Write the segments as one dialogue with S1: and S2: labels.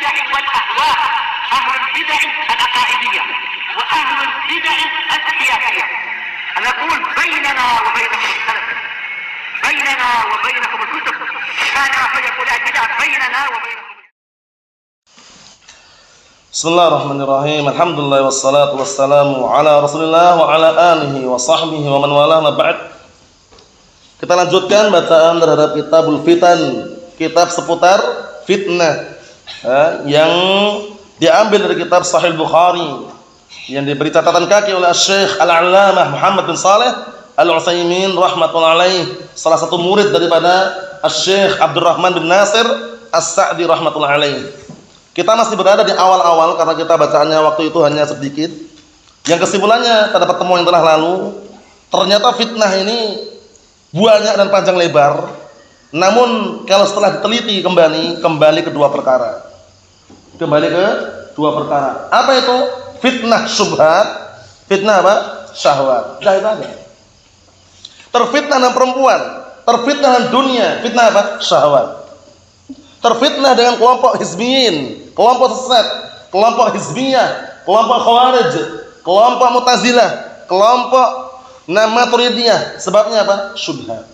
S1: البدع والأهواء، أهل البدع العقائدية وأهل البدع السياسية. نقول بيننا وبينكم السلف، بيننا وبينكم الكتب، كان فيقول البدع بيننا وبينكم.
S2: Bismillahirrahmanirrahim. Alhamdulillah wassalatu wassalamu ala Rasulillah wa ala alihi wa sahbihi wa man walah, ma ba'd. Kita lanjutkan bacaan terhadap Kitabul Fitan, kitab seputar fitnah, yang diambil dari kitab Sahih Bukhari yang diberi catatan kaki oleh Syekh Al-Allamah Muhammad bin Shalih Al-Utsaimin rahmatullahi alaih, salah satu murid daripada Syekh Abdurrahman bin Nasir As-Sa'di rahmatullahi alaih. Kita masih berada di awal-awal karena kita bacaannya waktu itu hanya sedikit. Yang kesimpulannya pada pertemuan yang telah lalu, ternyata fitnah ini banyak dan panjang lebar. Namun kalau setelah diteliti kembali ke dua perkara. Kembali ke dua perkara. Apa itu? Fitnah syubhat, fitnah apa? Syahwat. Dah itu aja. Terfitnah dengan perempuan, terfitnah dengan dunia, fitnah apa? Syahwat. Terfitnah dengan kelompok hizbiyin, kelompok sesat, kelompok hizbiyah, kelompok khawarij, kelompok mu'tazilah, kelompok maturidiyah. Sebabnya apa? Syubhat.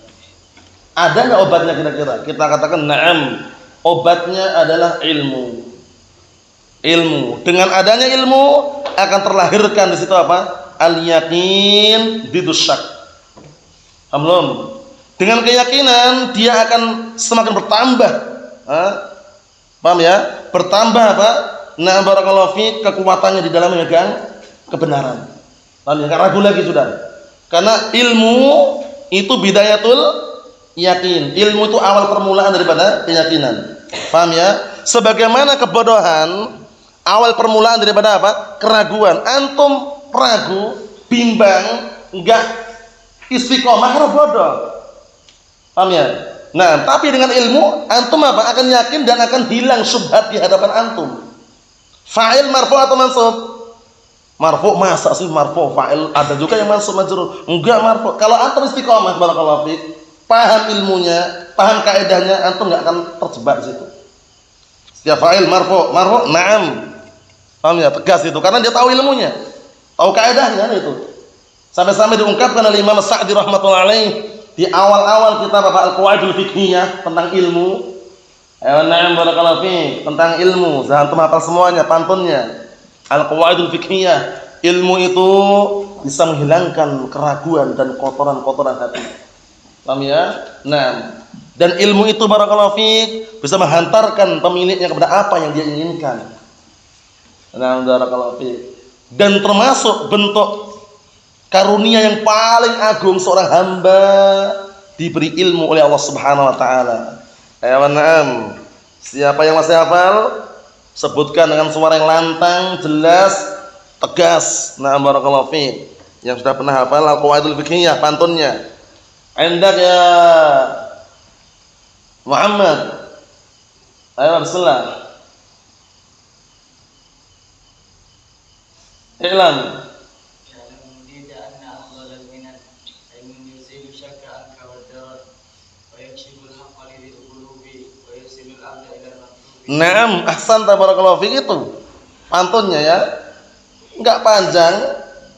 S2: Ada enggak obatnya kira-kira? Kita katakan na'am. Obatnya adalah ilmu. Ilmu. Dengan adanya ilmu akan terlahirkan di situ apa? Al-yaqin bidus syak. Belum. Dengan keyakinan dia akan semakin bertambah. Paham ya? Bertambah apa? Nah, barakallahu fiik, kekuatannya di dalam memegang kebenaran. Lalu enggak ragu lagi sudah. Karena ilmu itu bidayatul yakin. Ilmu itu awal permulaan daripada keyakinan. Paham ya? Sebagaimana kebodohan awal permulaan daripada apa? Keraguan. Antum ragu, bimbang, enggak istiqomah, karena bodoh. Paham ya? Nah, tapi dengan ilmu antum apa? Akan yakin dan akan hilang syubhat di hadapan antum. Fa'il marfu atau mansub? Marfu. Masa sih marfu? Fa'il ada juga yang mansub majrur. Enggak marfu. Kalau antum istiqomah, barakallahu fiik, paham ilmunya, paham kaidahnya, antum enggak akan terjebak di situ. Setiap fa'il marfu, na'am. Paham ya? Tegas itu karena dia tahu ilmunya. Tahu kaidahnya itu. Sampai-sampai diungkapkan oleh Imam Sa'di rahmatullahi alaih di awal-awal kitab Al-Qawaidul Fiqhiyah tentang ilmu. Na'am barakallahu fiik, tentang ilmu. Jangan antum hafal semuanya pantunnya. Al-Qawaidul Fiqhiyah, ilmu itu bisa menghilangkan keraguan dan kotoran-kotoran hati. Paham ya? Nah, dan ilmu itu barakallahu fiik bisa menghantarkan pemiliknya kepada apa yang dia inginkan. Nah, barakallahu fiik. Dan termasuk bentuk karunia yang paling agung seorang hamba diberi ilmu oleh Allah Subhanahu wa taala. Na'am. Siapa yang masih hafal? Sebutkan dengan suara yang lantang, jelas, tegas. Na'am barakallahu fiik. Yang sudah pernah hafal Al-Qawaidul Fiqhiyah pantunnya. Indak ya Muhammad. Ayo bismillah. I'lam. Naam, ahsan tabarakallahu fiik itu pantunnya ya. Enggak panjang,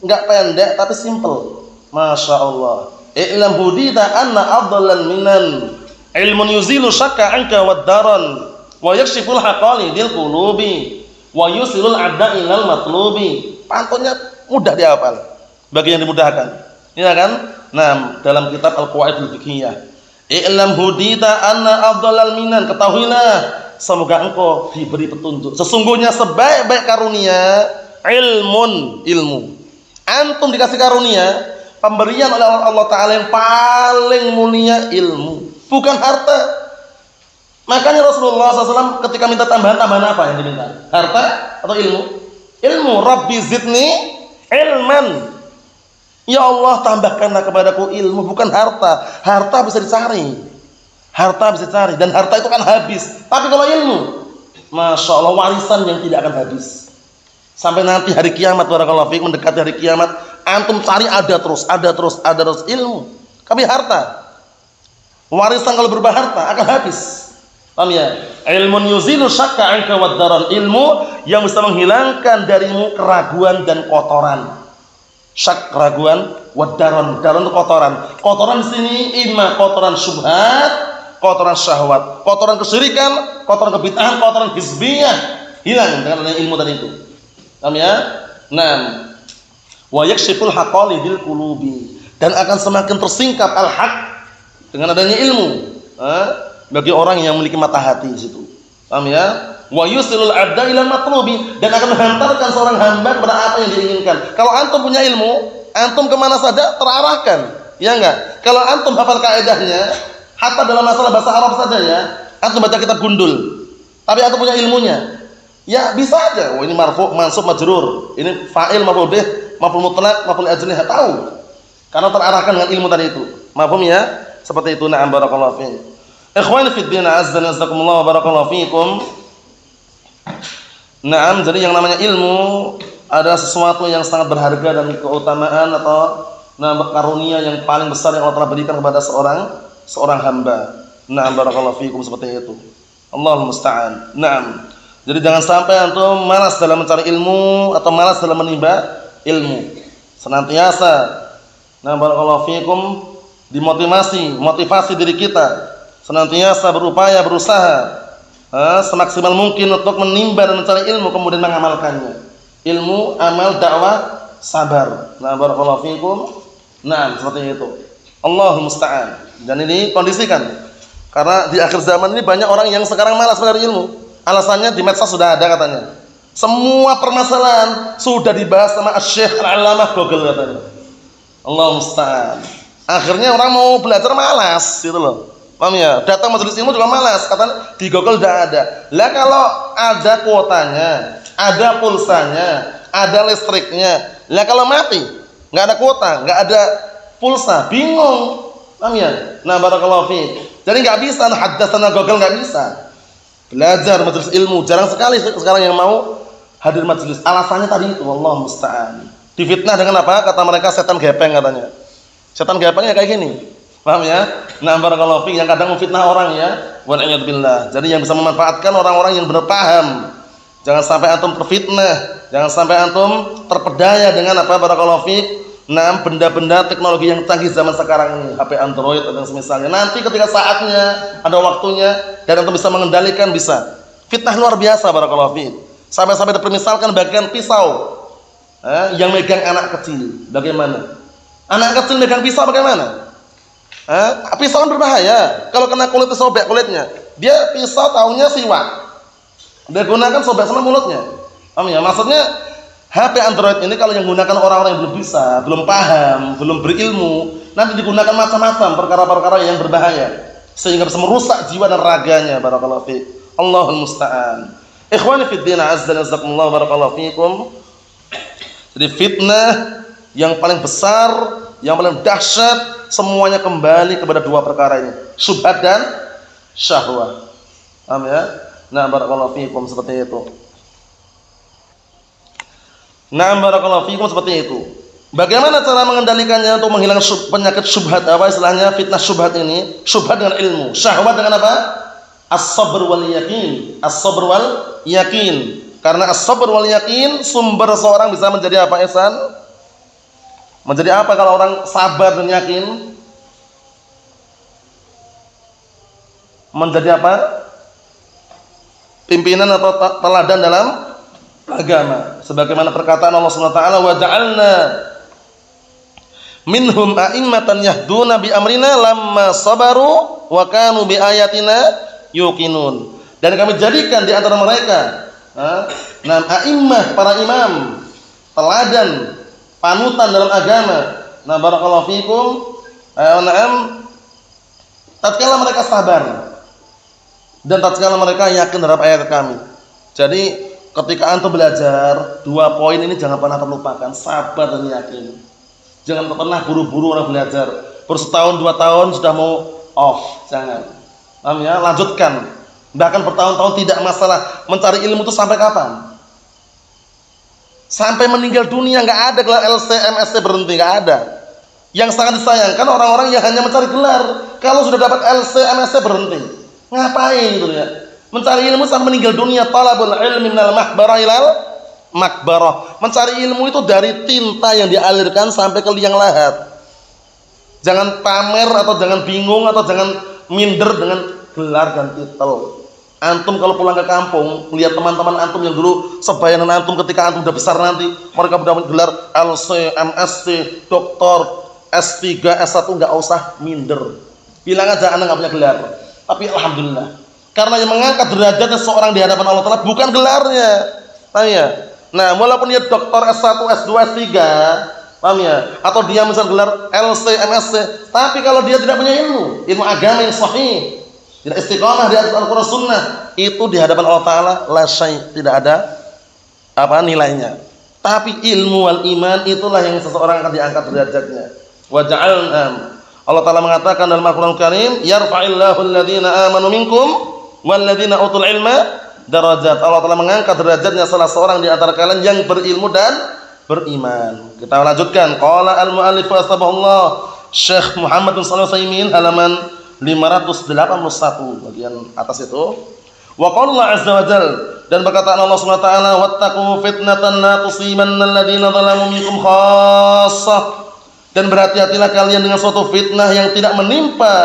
S2: enggak pendek tapi simple. Masya Allah. I'lam hudita anna afdalan minan ilmun yuzilu syakka anka wad-daran wa yakshiful haqalidil qulubi wa yusilul adda ilal matlubi. Pantunnya mudah dihafal bagi yang dimudahkan. Iya kan? Nah, dalam kitab Al-Qawaidul Fiqhiyah. I'lam hudita anna afdalal minan, ketahuilah semoga engkau diberi petunjuk. Sesungguhnya sebaik-baik karunia ilmu. Antum dikasih karunia, pemberian oleh Allah Ta'ala yang paling mulia ilmu, bukan harta. Makanya Rasulullah SAW ketika minta tambahan apa yang diminta? Harta atau ilmu? Ilmu. Rabbi zidni ilman. Ya Allah, tambahkanlah kepadaku ilmu, bukan harta. Harta bisa dicari. Dan harta itu kan habis. Tapi kalau ilmu, Masya Allah, warisan yang tidak akan habis. Sampai nanti hari kiamat, barakallahu fiik, mendekati hari kiamat, antum cari ada terus ilmu. Tapi harta, warisan kalau berubah harta akan habis. Paham ya? Ilmun yuzilu syakka anka wad darar, ilmu yang bisa menghilangkan darimu keraguan dan kotoran. Syak, keraguan, wad darar, darar itu kotoran. Kotoran di sini imma kotoran syubhat, kotoran syahwat, kotoran kesyirikan, kotoran kebid'ahan, kotoran hizbiyah. Hilang dengan adanya ilmu tadi itu. Paham ya? Naam. Wa yakshiful haqalidil qulubi, dan akan semakin tersingkap al-haq dengan adanya ilmu. Bagi orang yang memiliki mata hati di situ. Paham ya? Wa yusilul 'abda ila matlubi, dan akan menghantarkan seorang hamba kepada apa yang diinginkan. Kalau antum punya ilmu, antum kemana saja terarahkan. Ya enggak? Kalau antum hafal kaidahnya, hatta dalam masalah bahasa Arab saja ya, antum baca kitab gundul. Tapi antum punya ilmunya. Ya bisa aja. Oh ini marfu', mansub, majrur. Ini fa'il, maf'ul bih, maf'ul mutlaq, maf'ul ajli, tahu. Karena terarahkan dengan ilmu tadi itu. Mafhum ya? Seperti itu. Na'am, barakallahu fiik. Ikhwani fid din, azza wa jazakumullah wa barakallahu fiikum. Naam, jadi yang namanya ilmu adalah sesuatu yang sangat berharga dan keutamaan atau karunia yang paling besar yang Allah telah berikan kepada seorang hamba. Naam, barakallahu fiikum, seperti itu. Allahul musta'an. Naam. Jadi jangan sampai antum malas dalam mencari ilmu atau malas dalam menimba ilmu. Senantiasa barakallahu fiikum motivasi diri kita senantiasa berupaya, berusaha semaksimal mungkin untuk menimba dan mencari ilmu, kemudian mengamalkannya. Ilmu, amal, dakwah, sabar. Barakallahu fiikum. Seperti itu. Allahul musta'an. Dan ini kondisikan. Karena di akhir zaman ini banyak orang yang sekarang malas mencari ilmu. Alasannya di medsos sudah ada katanya. Semua permasalahan sudah dibahas sama Syekh Al-Allamah Google katanya. Allahul musta'an. Akhirnya orang mau belajar malas gitu loh. Paham ya? Datang majelis ilmu juga malas, katanya di Google tidak ada. Lah kalau ada kuotanya, ada pulsanya, ada listriknya. Lah kalau mati, nggak ada kuota, nggak ada pulsa, bingung. Paham ya? Barakallahu fiik. Jadi nggak bisa haddatsana Google, nggak bisa. Belajar majelis ilmu jarang sekali sekarang yang mau hadir majelis. Alasannya tadi itu, wallahu musta'an. Difitnah dengan apa? Kata mereka setan gepeng katanya. Setan gepengnya kayak gini. Paham ya? Barakallahu fiik, yang kadang memfitnah orang ya. Wa na'udzubillah. Jadi yang bisa memanfaatkan orang-orang yang benar paham. Jangan sampai antum terfitnah, jangan sampai antum terpedaya dengan apa? Barakallahu fiik. Benda-benda teknologi yang canggih zaman sekarang ini, HP Android atau semisalnya. Nanti ketika saatnya, ada waktunya dan antum bisa mengendalikan, bisa. Fitnah luar biasa, barakallahu fiik. Sampai-sampai dipermisalkan bagian pisau yang megang anak kecil. Bagaimana? Anak kecil megang pisau bagaimana? Pisau kan berbahaya. Kalau kena kulit sobek kulitnya. Dia pisau tahunya siwak. Dia gunakan sobek sama mulutnya. Paham ya? Maksudnya HP Android ini kalau yang gunakan orang-orang yang belum bisa, belum paham, belum berilmu, nanti digunakan macam-macam perkara-perkara yang berbahaya sehingga bisa merusak jiwa dan raganya. Barakallahu fiik. Allahul musta'an. Ikhwani fid din, azza wa jazakumullah, barakallahu fiikum. Jadi fitnah yang paling besar, yang paling dahsyat, semuanya kembali kepada dua perkara ini, syubhat dan syahwat. Paham ya? Barakallahu fiikum, seperti itu. Barakallahu fiikum, seperti itu. Bagaimana cara mengendalikannya untuk menghilangkan penyakit syubhat? Apa istilahnya fitnah syubhat ini? Syubhat dengan ilmu, syahwat dengan apa? As-sabr wal yakin. As-sabr wal yakin. Karena as-sabr wal yakin sumber seorang bisa menjadi apa, Ihsan? Menjadi apa kalau orang sabar dan yakin? Menjadi apa? Pimpinan atau teladan dalam agama. Sebagaimana perkataan Allah Subhanahu wa taala, "Wa ja'alna minhum a'immatan yahduna bi amrina lamma sabaru wa kanu bi ayatina yuqinun." Dan kami jadikan di antara mereka a'immah, para imam, teladan, panutan dalam agama. Barakallahu fiikum. Tatkala mereka sabar dan tatkala mereka yakin terhadap ayat kami. Jadi ketika antum belajar, dua poin ini jangan pernah terlupakan, sabar dan yakin. Jangan pernah buru-buru orang belajar. Baru setahun, 2 tahun sudah mau off, jangan. Paham ya? Lanjutkan. Bahkan bertahun-tahun tidak masalah. Mencari ilmu itu sampai kapan? Sampai meninggal dunia nggak ada gelar LC, MSc berhenti, nggak ada. Yang sangat disayangkan orang-orang yang hanya mencari gelar. Kalau sudah dapat LC, MSc berhenti. Ngapain gitu ya? Mencari ilmu sampai meninggal dunia. Talabul ilmi minal mahbarah ilal makbarah. Mencari ilmu itu dari tinta yang dialirkan sampai ke liang lahat. Jangan pamer atau jangan bingung atau jangan minder dengan gelar dan titel. Antum kalau pulang ke kampung, lihat teman-teman antum yang dulu sebayanan antum ketika antum udah besar nanti, mereka udah gelar LC, MSc, doktor, S3, S1, enggak usah minder. Bilang aja anak enggak punya gelar. Tapi alhamdulillah, karena yang mengangkat derajatnya seorang di hadapan Allah Taala bukan gelarnya. Paham ya? Nah, walaupun dia doktor S1, S2, S3, paham ya? Atau dia misal gelar LC, MSc, tapi kalau dia tidak punya ilmu agama yang sahih, tidak istiqamah di atas Al-Qur'an Sunnah, itu di hadapan Allah Taala la syai', tidak ada nilainya. Tapi ilmu wal iman itulah yang seseorang akan diangkat derajatnya. Wa ja'alna, Allah Taala mengatakan dalam Al-Qur'an Karim, yarfa'illahu alladziina aamanu minkum walladziina utul ilma darajat. Allah Taala mengangkat derajatnya salah seorang di antara kalian yang berilmu dan beriman. Kita lanjutkan. Qala al-mu'allif rahimahullah, Syekh Muhammad bin Shalih Al-Utsaimin, halaman 581 bagian atas itu. Wa qala Allah azza wa jalla, dan berkata Allah Subhanahu wa taala, wattaqu fitnatan la tusibanna alladziina zalamu minkum khassah. Dan berhati-hatilah kalian dengan suatu fitnah yang tidak menimpa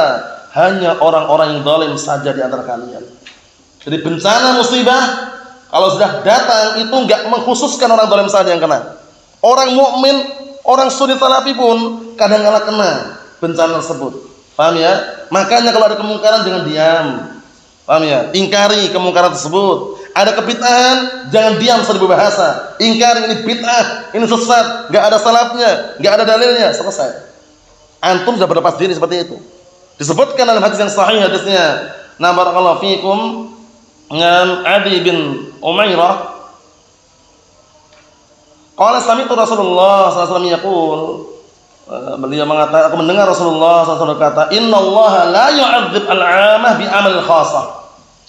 S2: hanya orang-orang yang zalim saja di antara kalian. Jadi bencana musibah kalau sudah datang itu enggak mengkhususkan orang zalim saja yang kena. Orang mukmin, orang sunni salafi pun kadang-kala kena bencana tersebut. Paham ya? Makanya kalau ada kemungkaran jangan diam. Paham ya? Ingkari kemungkaran tersebut. Ada kebid'ahan, jangan diam seribu bahasa. Ingkari ini bid'ah, ini sesat, enggak ada salafnya, enggak ada dalilnya, selesai. Antum sudah berlepas diri seperti itu. Disebutkan dalam hadis yang sahih hadisnya. Nah, barakallahu fiikum, dengan Adi bin Umairah, qala sami'tu Rasulullah sallallahu alaihi wasallam yaqul, beliau mengatakan, aku mendengar Rasulullah SAW berkata, innallaha la yu'adzib al-'amah bi amal khassah.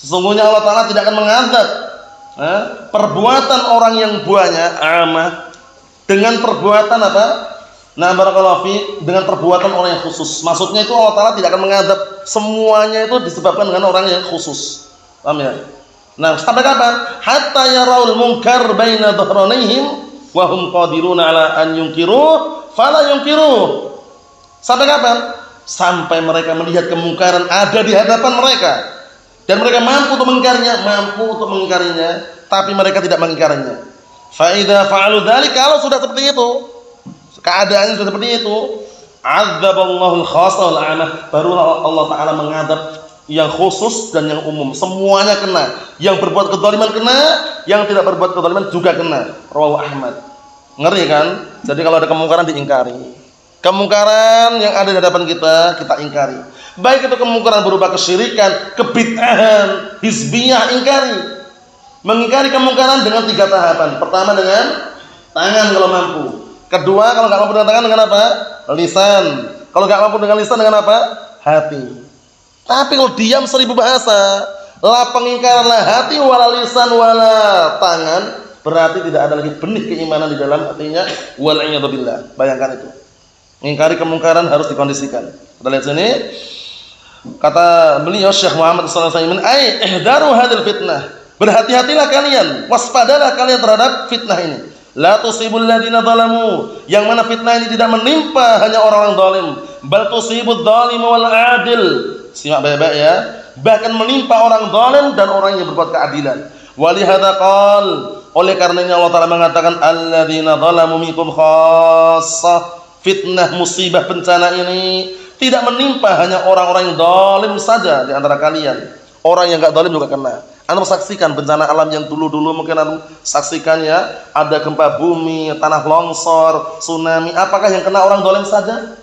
S2: Sesungguhnya Allah Ta'ala tidak akan mengazab perbuatan orang yang buahnya amah dengan perbuatan apa? Nah, barakallahu fi, dengan perbuatan orang yang khusus. Maksudnya itu Allah Ta'ala tidak akan mengazab semuanya, itu disebabkan dengan orang yang khusus. Paham ya? Nah, sampai kapan? Hatta yaraul munkar baina dhahranihim wa hum qadiruna ala an yunkiru fala yunkiru. Sampai kapan? Sampai mereka melihat kemungkaran ada di hadapan mereka dan mereka mampu untuk mengingkarinya, tapi mereka tidak mengingkarinya. Fa idza fa'alu dzalik, kalau sudah seperti itu, keadaannya sudah seperti itu, adzaballahu al-khassa wal 'amah, baru Allah Taala mengadab yang khusus dan yang umum, semuanya kena. Yang berbuat kezaliman kena, yang tidak berbuat kezaliman juga kena. Rawahu Ahmad. Ngeri kan? Jadi kalau ada kemungkaran diingkari. Kemungkaran yang ada di hadapan kita, kita ingkari. Baik itu kemungkaran berupa kesyirikan, kebid'ahan, hizbiyah, ingkari. Mengingkari kemungkaran dengan 3 tahapan. Pertama dengan tangan kalau mampu. Kedua kalau enggak mampu dengan tangan dengan apa? Lisan. Kalau enggak mampu dengan lisan dengan apa? Hati. Tapi kalau diam 1000 bahasa, la pengingkaran la hati wala lisan wala tangan, berarti tidak ada lagi benih keimanan di dalam hatinya. Wal a'yadu billah. Bayangkan itu. Mengingkari kemungkaran harus dikondisikan. Kita lihat sini. Kata beliau Syekh Muhammad sallallahu alaihi wasallam, "Ai ihdaru hadil fitnah." Berhati-hatilah kalian, waspadalah kalian terhadap fitnah ini. La tusibul ladina zalamu, yang mana fitnah ini tidak menimpa hanya orang-orang zalim, bal tusibud zalim wal adil. Simak baik-baik ya. Bahkan menimpa orang zalim dan orang yang berbuat keadilan. Walihada qal, oleh karenanya Allah Taala mengatakan alladzina zalamu minkum khassah. Fitnah, musibah, bencana ini tidak menimpa hanya orang-orang yang zalim saja di antara kalian. Orang yang enggak zalim juga kena. Anda saksikan bencana alam yang dulu-dulu mungkin Anda saksikan ya, ada gempa bumi, tanah longsor, tsunami. Apakah yang kena orang zalim saja?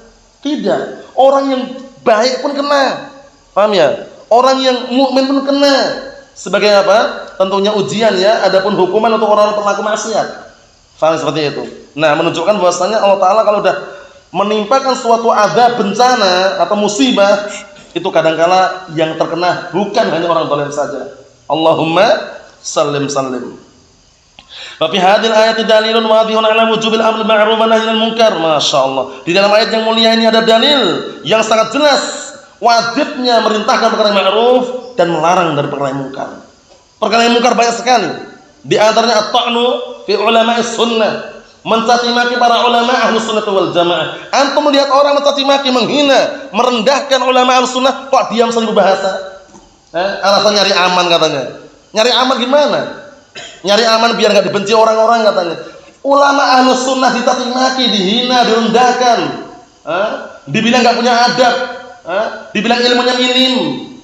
S2: Tidak. Orang yang baik pun kena. Paham ya? Orang yang mukmin pun kena. Sebagai apa? Tentunya ujian ya, adapun hukuman untuk orang pelaku maksiat. Paham seperti itu. Nah, menunjukkan bahwasanya Allah Taala kalau sudah menimpakan suatu azab, bencana atau musibah, itu kadangkala yang terkena bukan hanya orang zalim saja. Allahumma sallim sallim. Wa fi hadhil ayati dalilun wadihun ala wujubil amri ma'ruf wa nahyi anil munkar. Masyaallah. Di dalam ayat yang mulia ini ada dalil yang sangat jelas wajibnya merintahkan perkara yang ma'ruf dan melarang dari perkara yang mungkar. Perkara yang mungkar banyak sekali. Di antaranya at-ta'nu fi ulama'is sunnah, mencaci maki para ulama Ahlus Sunnah wal Jamaah. Antum melihat orang mencaci maki, menghina, merendahkan ulama Ahlus Sunnah, kok diam 1000 bahasa? Alasan nyari aman katanya. Nyari aman gimana? Nyari aman biar enggak dibenci orang-orang katanya. Ulama Ahlus Sunnah dicaci maki, dihina, direndahkan. Dibilang enggak punya adab, dibilang ilmunya minim,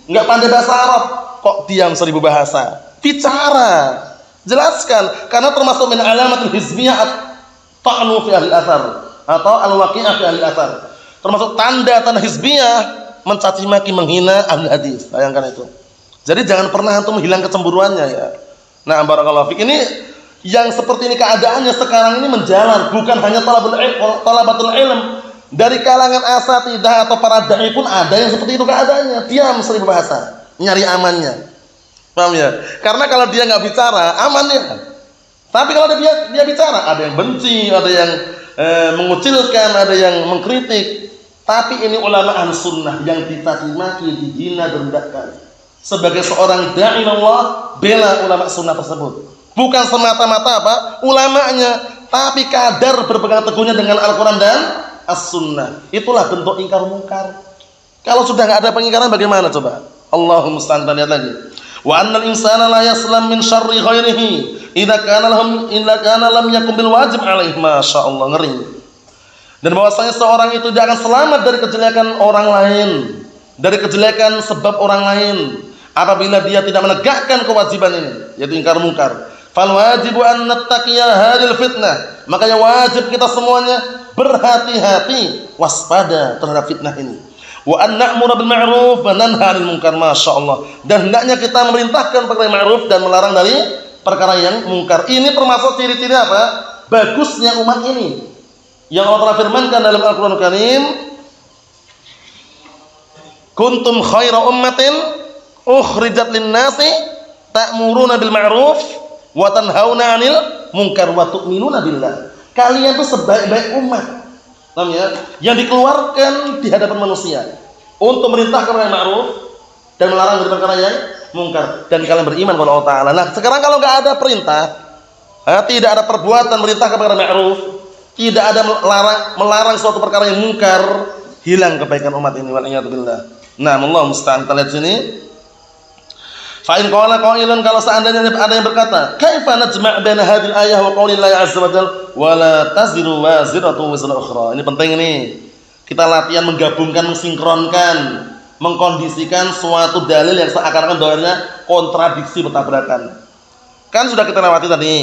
S2: enggak pandai bahasa Arab, kok diam 1000 bahasa? Bicara, jelaskan, karena termasuk min alamatul hizbiyah at-ta'nu fi ahli athar atau al-waqi'ah fi ahli athar. Termasuk tanda-tanda hizbiyah mencaci maki, menghina ahli hadis. Bayangkan itu. Jadi jangan pernah antum hilang kecemburuannya ya. Nah, barakallahu fik. Ini yang seperti ini keadaannya sekarang ini menjalar, bukan hanya talabatul ilm. Dari kalangan asatidah atau para dai pun ada yang seperti itu keadaannya. Diam 1000 bahasa, nyari amannya. Paham ya? Karena kalau dia nggak bicara, aman ya. Tapi kalau dia bicara, ada yang benci, ada yang mengucilkan, ada yang mengkritik. Tapi ini ulama Ahlus Sunnah yang dicaci maki, dihina, direndahkan. Sebagai seorang dai Allah, bela ulama sunnah tersebut. Bukan semata-mata ulamanya, tapi kadar berpegang teguhnya dengan Al-Qur'an dan As-Sunnah. Itulah bentuk ingkar mungkar. Kalau sudah nggak ada pengingkaran bagaimana coba? Allahumma musta'an. Lihat lagi. Wa annal insana la yaslam min syarri ghairihi idza kana lam yakun bil wajib alaihi. Masyaallah, ngeri. Dan bahwasanya seorang itu tidak akan selamat dari kejelekan orang lain, dari kejelekan sebab orang lain apabila dia tidak menegakkan kewajiban ini, yaitu ingkar mungkar. Fal wajibu an nattaqiya hadil fitnah. Makanya wajib kita semuanya berhati-hati, waspada terhadap fitnah ini. Wa an na'muru bil ma'ruf wa nanha 'anil munkar. Masyaallah. Dan hendaknya kita memerintahkan perkara yang ma'ruf dan melarang dari perkara yang mungkar. Ini termasuk ciri-ciri apa? Bagusnya umat ini. Yang Allah telah firmankan dalam Al-Qur'anul Karim, kuntum khaira ummatin ukhrijat lin-nasi ta'muruna bil ma'ruf wa tanhauna 'anil munkar wa tu'minuna billah. Kalian itu sebaik-baik umat, namanya, yang dikeluarkan di hadapan manusia untuk merintahkan perkara yang ma'ruf dan melarang dari perkara yang mungkar, dan kalian beriman kepada Allah Ta'ala. Nah, sekarang kalau nggak ada perintah, tidak ada perbuatan merintahkan perkara ma'ruf, tidak ada melarang suatu perkara yang mungkar, hilang kebaikan umat ini. Wal'iyadzubillah. Nah, Allah musta'an. Kita lihat sini. Fa in qala qailun, kalau seandainya ada yang berkata, kaifa najma' baina hadhil ayah wa qaulillahi 'azza wa jalla wa la taziru waziratu wizra ukhra. Ini penting ini. Kita latihan menggabungkan, mensinkronkan, mengkondisikan suatu dalil yang seakan-akan dalilnya kontradiksi, bertabrakan. Kan sudah kita lewati tadi.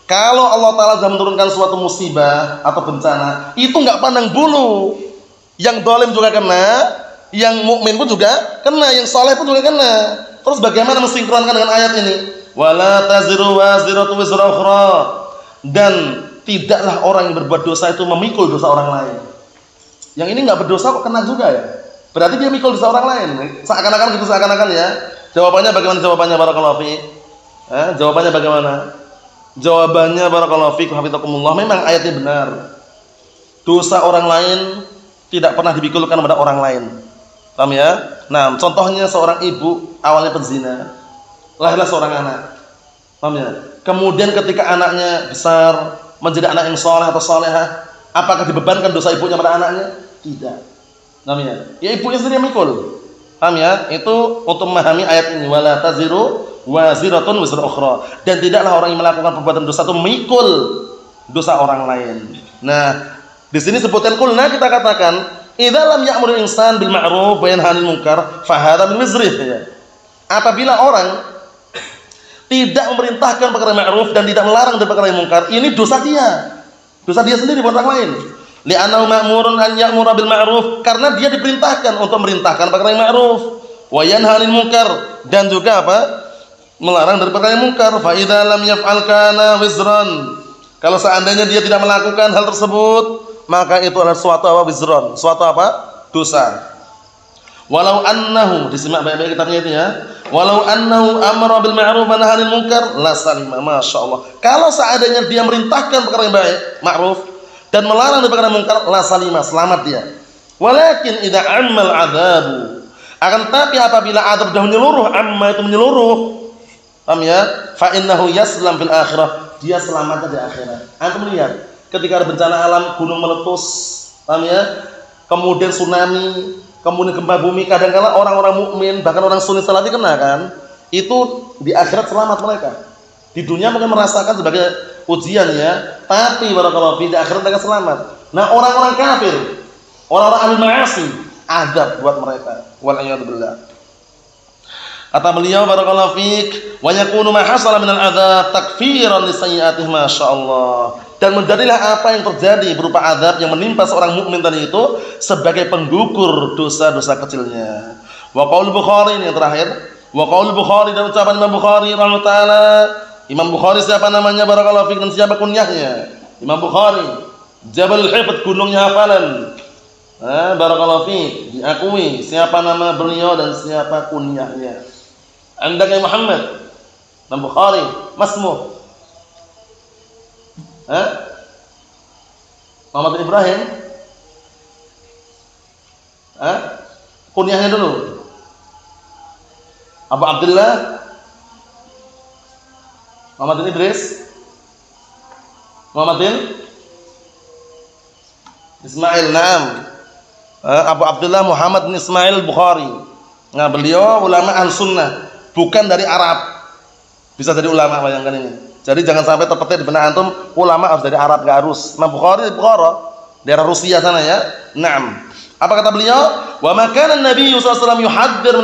S2: Kalau Allah Ta'ala sudah menurunkan suatu musibah atau bencana, itu enggak pandang bulu. Yang zalim juga kena, yang mukmin pun juga kena, yang saleh pun juga kena. Terus bagaimana mensinkronkan dengan ayat ini? Wala taziru waziratu wizra ukhra. Dan tidaklah orang yang berbuat dosa itu memikul dosa orang lain. Yang ini enggak berdosa kok kena juga ya? Berarti dia mikul dosa orang lain. Seakan-akan gitu, seakan-akan ya. Jawabannya bagaimana jawabannya, barakallahu fi? Jawabannya bagaimana? Jawabannya barakallahu fiikum hafizakumullah, memang ayatnya benar. Dosa orang lain tidak pernah dipikulkan pada orang lain. Paham ya? Nah, contohnya seorang ibu awalnya penzina, lahirlah seorang anak. Paham ya? Kemudian ketika anaknya besar menjadi anak yang saleh atau salehah, apakah dibebankan dosa ibunya pada anaknya? Tidak. Paham ya? Ya ibunya sendiri yang mikul. Paham ya? Itu untuk memahami ayat ini, wala taziru waziratun wizra ukhra. Dan tidaklah orang yang melakukan perbuatan dosa itu memikul dosa orang lain. Nah, di sini sebutkan kulna, kita katakan idza lam ya'murul insan bil ma'ruf wa yanha 'anil munkar fa hadza min wizrih ya. Apabila orang tidak memerintahkan perkara ma'ruf dan tidak melarang dari perkara yang mungkar, ini dosa dia. Dosa dia sendiri, bukan orang lain. Li'annahu ma'murun an ya'mura bil ma'ruf, karena dia diperintahkan untuk memerintahkan perkara yang ma'ruf, wa yanha 'anil munkar, dan juga apa? Melarang dari perkara yang mungkar. Fa idza lam yaf'al kana wizran. Kalau seandainya dia tidak melakukan hal tersebut, maka itu adalah suatu apa? Wizron, suatu apa? Dosa. Walau annahu, disimak baik-baik kitabnya itu ya. Walau annahu amara bil ma'ruf wa nahaa 'anil munkar la salima. Masyaallah. Kalau seandainya dia merintahkan perkara yang baik, ma'ruf, dan melarang dari perkara yang mungkar, la salima, selamat dia. Walakin idza 'ammal 'adzabu Akan tapi apabila azab sudah menyeluruh, amma itu menyeluruh, paham ya? Fa innahu yaslam fil akhirah, dia selamatnya di akhirat. Antum lihat, ketika ada bencana alam, gunung meletus, paham ya? Kemudian tsunami, kemudian gempa bumi, kadang-kala orang-orang mukmin, bahkan orang sunni salati kena kan? Itu di akhirat selamat mereka. Di dunia mungkin merasakan sebagai ujian ya, tapi barakallahu fi, di akhirat mereka selamat. Nah, orang-orang kafir, orang-orang ahli ma'asi, azab buat mereka. Wal a'yadu billah. Kata beliau barakallahu fiik, wa yakunu ma hasala minal adzab takfiran li sayyi'atihi masyaallah. Dan menjadilah apa yang terjadi berupa azab yang menimpa seorang mukmin tadi itu sebagai penggugur dosa-dosa kecilnya. Wa qaul Bukhari, ini yang terakhir, wa qaul Bukhari, dan ucapan Imam Bukhari rahimahullah taala. Imam Bukhari siapa namanya barakallahu fiik dan siapa kunyahnya? Imam Bukhari Jabal Hifdz, gunungnya hafalan. Barakallahu fiik, diakui siapa nama beliau dan siapa kunyahnya. Andaka Muhammad Imam Bukhari, masmu Muhammad Ibrahim, kunyahnya dulu. Abu Abdullah Muhammad bin Idris, Muhammad bin Ismail, naam. Abu Abdullah Muhammad bin Ismail Bukhari. Nah, beliau ulama Ahlussunnah, bukan dari Arab. Bisa jadi ulama, bayangkan ini. Jadi jangan sampai terpetik di benak antum, ulama harus dari Arab, enggak harus. Imam Bukhari dari Bukhara, daerah Rusia sana ya. Naam. Apa kata beliau? Wa ma kana an-nabiy sallallahu alaihi wasallam yuhadzir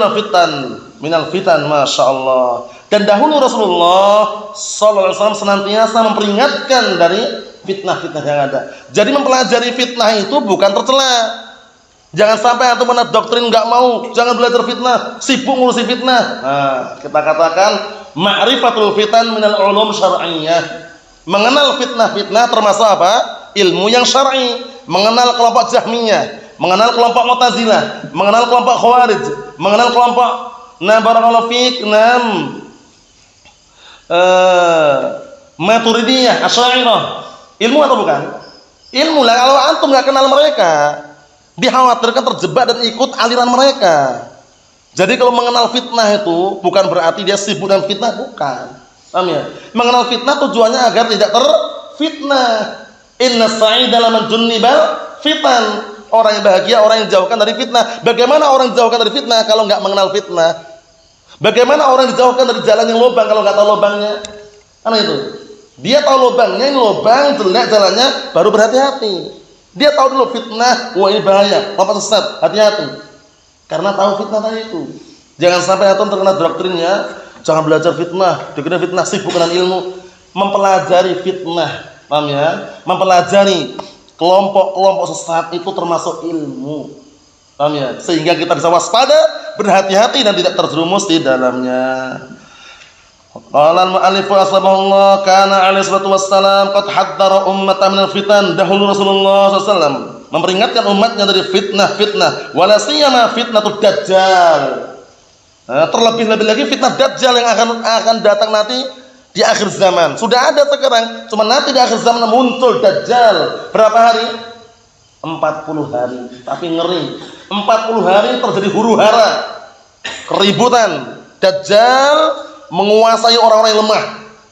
S2: minal fitan, masyaallah. Dan dahulu Rasulullah sallallahu alaihi wasallam senantiasa memperingatkan dari fitnah-fitnah yang ada. Jadi mempelajari fitnah itu bukan tercela. Jangan sampai antum menat doktrin enggak mau, jangan belajar fitnah, sibuk ngurusi fitnah. Nah, kita katakan ma'rifatul fitan minal ulum syar'iyyah. Mengenal fitnah-fitnah termasuk apa? Ilmu yang syar'i. Mengenal kelompok Jahmiyah, mengenal kelompok Mu'tazilah, mengenal kelompok Khawarij, mengenal kelompok barakallahu fiik Maturidiyah, Asy'ariyah. Ilmu atau bukan? Ilmu lah. Kalau antum enggak kenal mereka, dikhawatirkan terjebak dan ikut aliran mereka. Jadi kalau mengenal fitnah itu bukan berarti dia sibuk dengan fitnah, bukan. Paham ya? Mengenal fitnah tujuannya agar tidak terfitnah. Inna sa'ida laman junnibal fitan. Orang yang bahagia, orang yang dijauhkan dari fitnah. Bagaimana orang dijauhkan dari fitnah kalau enggak mengenal fitnah? Bagaimana orang dijauhkan dari jalan yang lubang kalau enggak tahu lubangnya? Kan itu. Dia tahu lubangnya, ini lubang jelek jalannya, baru berhati-hati. Dia tahu dulu fitnah, wah ini bahaya, lompat sesat, hati-hati. Karena tahu fitnah tadi itu. Jangan sampai antum terkena doktrinnya, jangan belajar fitnah, dikira fitnah, sibuk dengan ilmu. Mempelajari fitnah, paham ya? Mempelajari kelompok-kelompok sesat itu termasuk ilmu. Paham ya? Sehingga kita bisa waspada, berhati-hati dan tidak terjerumus di dalamnya. Qala al-mu'allif rahimahullah, kana alaihi salatu wassalam qad haddara ummatan minal fitan. Dahulu Rasulullah SAW memperingatkan umatnya dari fitnah-fitnah, wala siyama fitnatud dajjal. Terlebih-lebih lagi fitnah dajjal yang akan datang nanti di akhir zaman. Sudah ada sekarang, cuma nanti di akhir zaman muncul dajjal. Berapa hari? 40 hari. Tapi ngeri. 40 hari terjadi huru-hara, keributan. Dajjal menguasai orang-orang yang lemah.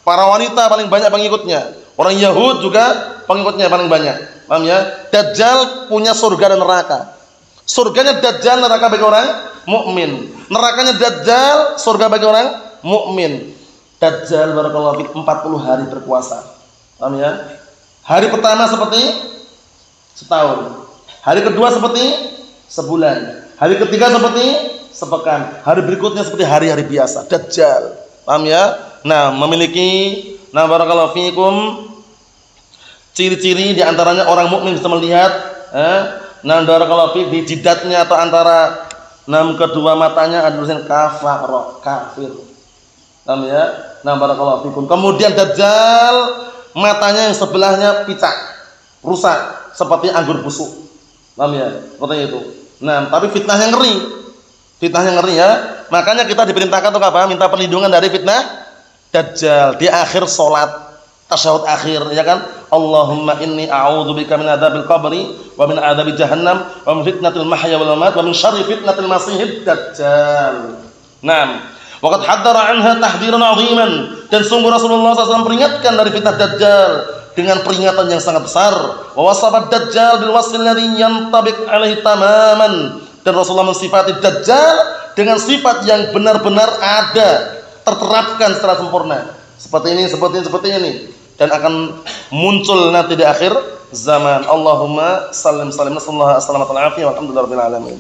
S2: Para wanita paling banyak pengikutnya. Orang Yahud juga pengikutnya paling banyak. Paham ya? Dajjal punya surga dan neraka. Surganya Dajjal, neraka bagi orang mukmin. Nerakanya Dajjal, surga bagi orang mukmin. Dajjal barakallahu fik 40 hari berkuasa. Paham ya? Hari pertama seperti setahun. Hari kedua seperti sebulan. Hari ketiga seperti sepekan. Hari berikutnya seperti hari-hari biasa. Dajjal. Paham ya? Nah, memiliki barakallahu fikum ciri-ciri di antaranya orang mukmin bisa melihat barakallahu fik di jidatnya atau antara kedua matanya ada tulisan kafir. Paham ya? Barakallahu fikum. Kemudian Dajjal matanya yang sebelahnya picak, rusak seperti anggur busuk. Paham ya? Seperti itu. Nah, tapi fitnahnya ngeri. Fitnahnya ngeri ya. Makanya kita diperintahkan untuk apa? Minta perlindungan dari fitnah Dajjal di akhir salat tasyahud akhir, ya kan? Allahumma inni a'udzubika min adzabil qabri wa min adzabi jahannam wa min fitnatil mahya wal mamat wa min syarri fitnatil masiihid dajjal. Naam. Waqad haddara anha tahdziran 'aziman, dan sungguh Rasulullah SAW peringatkan dari fitnah dajjal dengan peringatan yang sangat besar. Wa wasafa dajjal bil wasfil ladzi yantabiq alaihi tamaman, dan Rasulullah mensifati dajjal dengan sifat yang benar-benar ada, terterapkan secara sempurna. Seperti ini, dan akan muncul nanti di akhir zaman. Allahumma sallim sallim, nasallahu alaihi wasallam, alhamdulillahirabbil alamin.